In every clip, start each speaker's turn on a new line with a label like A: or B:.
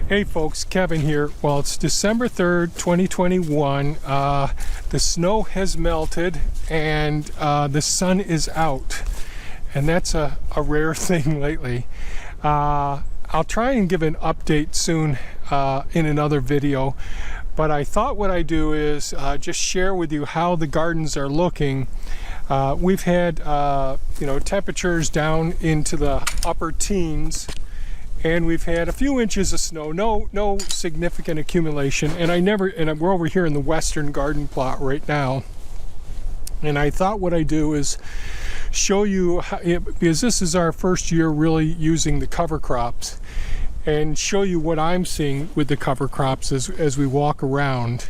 A: Hey folks, Kevin here. Well, it's December 3rd, 2021. The snow has melted and the sun is out. And that's a rare thing lately. I'll try and give an update soon in another video. But I thought what I'd do is just share with you how the gardens are looking. We've had temperatures down into the upper teens. And we've had a few inches of snow, no significant accumulation. And we're over here in the western garden plot right now. And I thought what I do is show you, because this is our first year really using the cover crops, and show you what I'm seeing with the cover crops as we walk around.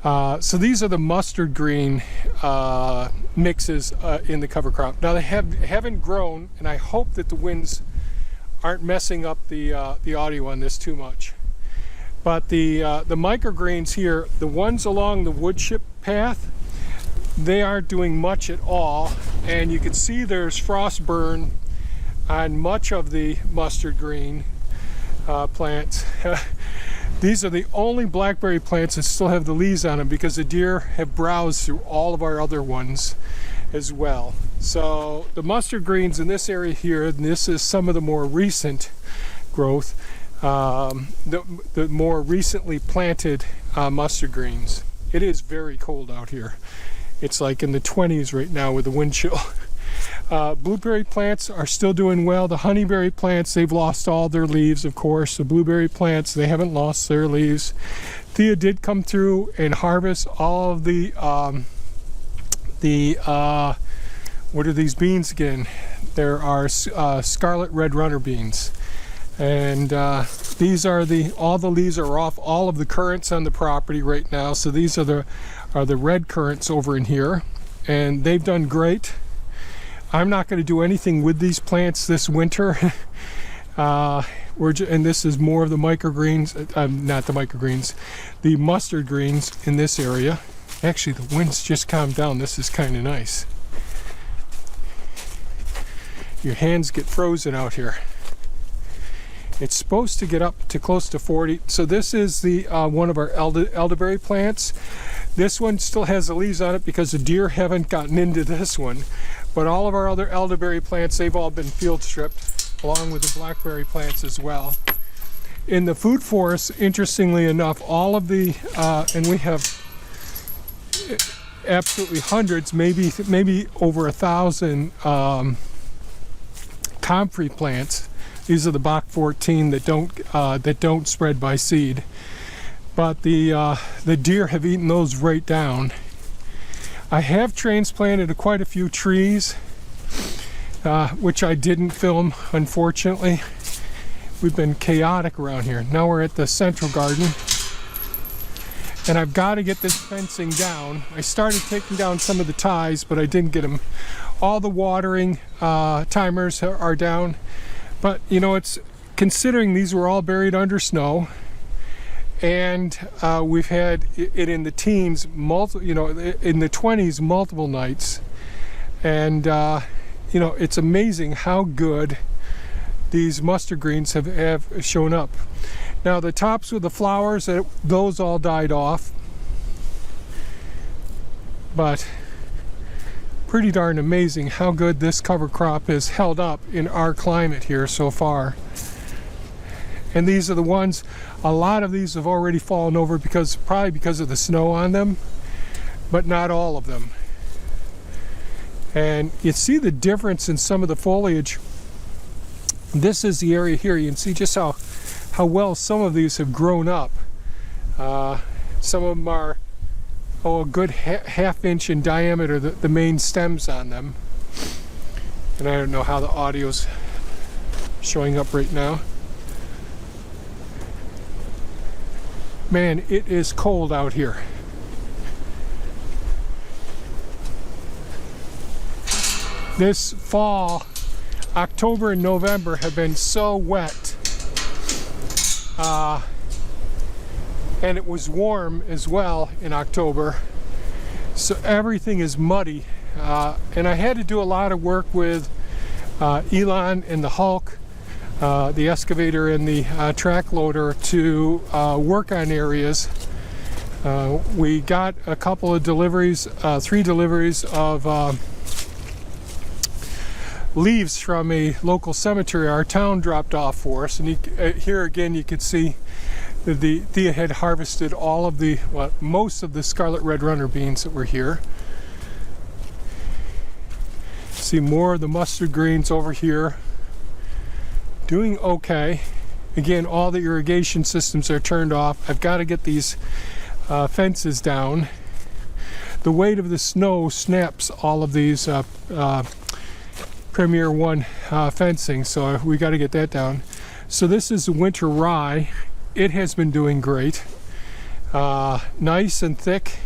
A: So these are the mustard green mixes in the cover crop. Now they haven't grown, and I hope that the winds aren't messing up the audio on this too much. But the microgreens here, the ones along the wood chip path, they aren't doing much at all, and you can see there's frost burn on much of the mustard green plants. These are the only blackberry plants that still have the leaves on them because the deer have browsed through all of our other ones as well. So the mustard greens in this area here, and this is some of the more recent growth, the more recently planted mustard greens. It is very cold out here. It's like in the 20s right now with the wind chill. Blueberry plants are still doing well. The honeyberry plants, they've lost all their leaves, of course. The blueberry plants, they haven't lost their leaves. Thea did come through and harvest all of the what are these beans again? There are scarlet red runner beans, and these are all the leaves are off all of the currants on the property right now. So these are the red currants over in here, and they've done great. I'm not going to do anything with these plants this winter. And this is more of the microgreens, not the microgreens, the mustard greens in this area. Actually, the wind's just calmed down. This is kind of nice. Your hands get frozen out here. It's supposed to get up to close to 40. So this is the one of our elderberry plants. This one still has the leaves on it because the deer haven't gotten into this one. But all of our other elderberry plants, they've all been field stripped, along with the blackberry plants as well. In the food forest, interestingly enough, all of the, and we have absolutely hundreds, maybe over 1,000 comfrey plants. These are the Bach 14 that don't spread by seed, but the deer have eaten those right down. I have transplanted quite a few trees, which I didn't film, unfortunately. We've been chaotic around here. Now we're at the central garden, and I've got to get this fencing down. I started taking down some of the ties, but I didn't get them. All the watering timers are down, but you know, it's considering these were all buried under snow, and we've had it in the teens, in the 20s, multiple nights, and it's amazing how good these mustard greens have shown up. Now the tops with the flowers, those all died off, but pretty darn amazing how good this cover crop has held up in our climate here so far. And these are the ones, a lot of these have already fallen over probably because of the snow on them, but not all of them. And you see the difference in some of the foliage. This is the area here. You can see just how well some of these have grown up. Some of them are a good half inch in diameter, the main stems on them. And I don't know how the audio's showing up right now. Man, it is cold out here. This fall, October and November have been so wet. And it was warm as well in October. So everything is muddy. And I had to do a lot of work with Elon and the Hulk the excavator and the track loader to work on areas. We got a couple of deliveries, 3 deliveries of leaves from a local cemetery our town dropped off for us. And here again you can see that Thea had harvested all of the, well, most of the scarlet red runner beans that were here. See more of the mustard greens over here. Doing okay. Again, all the irrigation systems are turned off. I've got to get these fences down. The weight of the snow snaps all of these Premier 1 fencing, so we got to get that down. So this is the winter rye. It has been doing great. Nice and thick.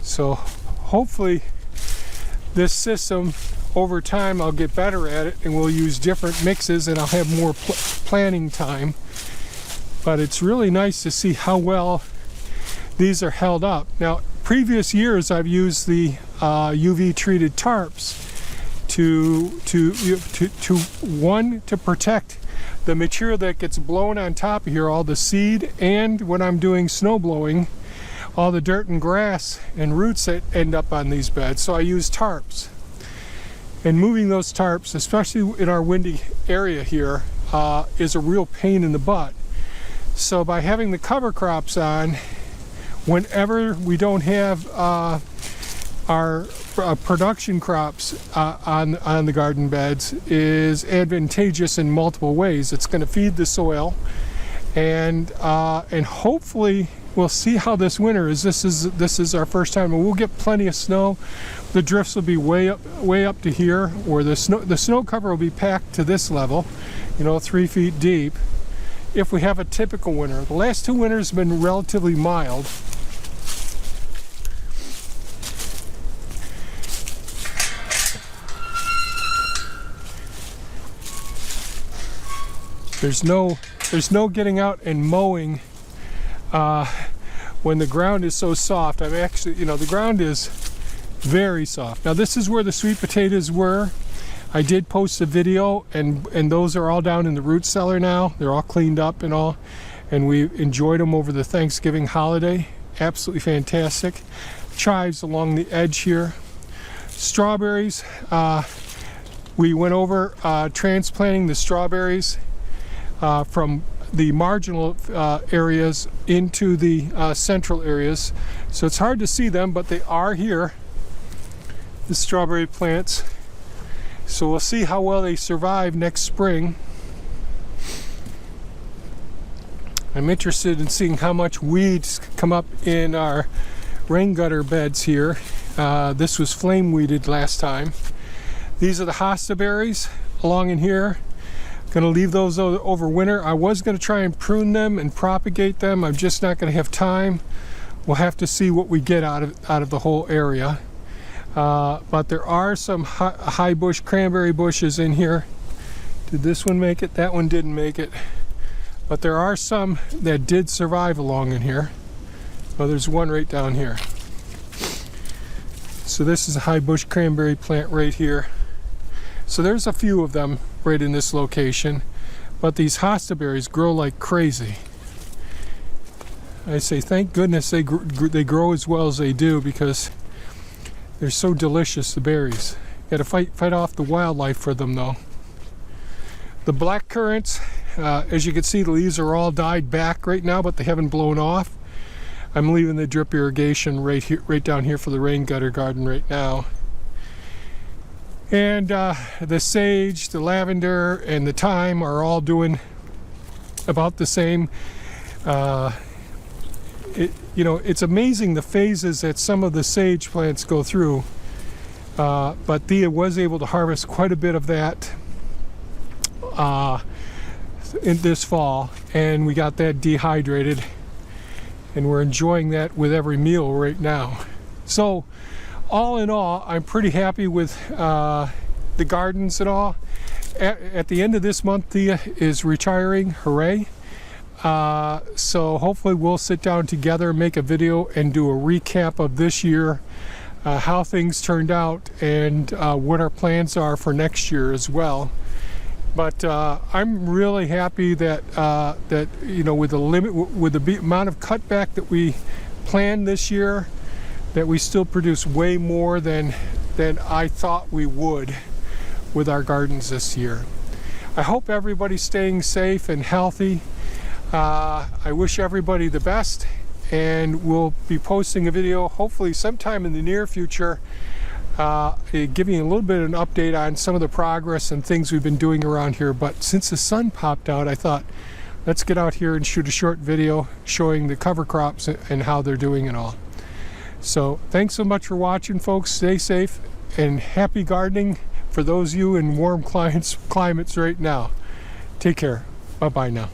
A: So hopefully this system, over time I'll get better at it and we'll use different mixes and I'll have more planning time. But it's really nice to see how well these are held up. Now, previous years I've used the UV treated tarps to protect the material that gets blown on top of here, all the seed, and when I'm doing snow blowing, all the dirt and grass and roots that end up on these beds. So I use tarps. And moving those tarps, especially in our windy area here, is a real pain in the butt. So by having the cover crops on, whenever we don't have our production crops on the garden beds, is advantageous in multiple ways. It's going to feed the soil, and hopefully we'll see how this winter is. This is our first time, and we'll get plenty of snow. The drifts will be way up to here, or the snow cover will be packed to this level, 3 feet deep. If we have a typical winter, the last 2 winters have been relatively mild. There's no getting out and mowing when the ground is so soft. I'm actually, the ground is very soft. Now this is where the sweet potatoes were. I did post a video, and those are all down in the root cellar now. They're all cleaned up and all, and we enjoyed them over the Thanksgiving holiday. Absolutely fantastic. Chives along the edge here. Strawberries, we went over transplanting the strawberries from the marginal areas into the central areas. So it's hard to see them, but they are here, the strawberry plants. So we'll see how well they survive next spring. I'm interested in seeing how much weeds come up in our rain gutter beds here. This was flame weeded last time. These are the Hosta berries along in here. Gonna leave those over winter. I was gonna try and prune them and propagate them. I'm just not gonna have time. We'll have to see what we get out of the whole area. But there are some high bush cranberry bushes in here. Did this one make it? That one didn't make it. But there are some that did survive along in here. Well, there's one right down here. So this is a high bush cranberry plant right here. So there's a few of them right in this location. But these Hosta berries grow like crazy. I say thank goodness they grow as well as they do, because they're so delicious, the berries. Got to fight off the wildlife for them though. The black currants, as you can see, the leaves are all dyed back right now, but they haven't blown off. I'm leaving the drip irrigation right down here for the rain gutter garden right now. And the sage, the lavender, and the thyme are all doing about the same. It's amazing the phases that some of the sage plants go through. But Thea was able to harvest quite a bit of that in this fall, and we got that dehydrated, and we're enjoying that with every meal right now. So all in all, I'm pretty happy with the gardens and all. At the end of this month, Thea is retiring. Hooray! So hopefully we'll sit down together, make a video, and do a recap of this year, how things turned out, and what our plans are for next year as well. But I'm really happy that that with the amount of cutback that we planned this year, that we still produce way more than I thought we would with our gardens this year. I hope everybody's staying safe and healthy. I wish everybody the best, and we'll be posting a video hopefully sometime in the near future, giving you a little bit of an update on some of the progress and things we've been doing around here. But since the sun popped out, I thought, let's get out here and shoot a short video showing the cover crops and how they're doing and all. So thanks so much for watching, folks. Stay safe and happy gardening for those of you in warm climates right now. Take care. Bye-bye now.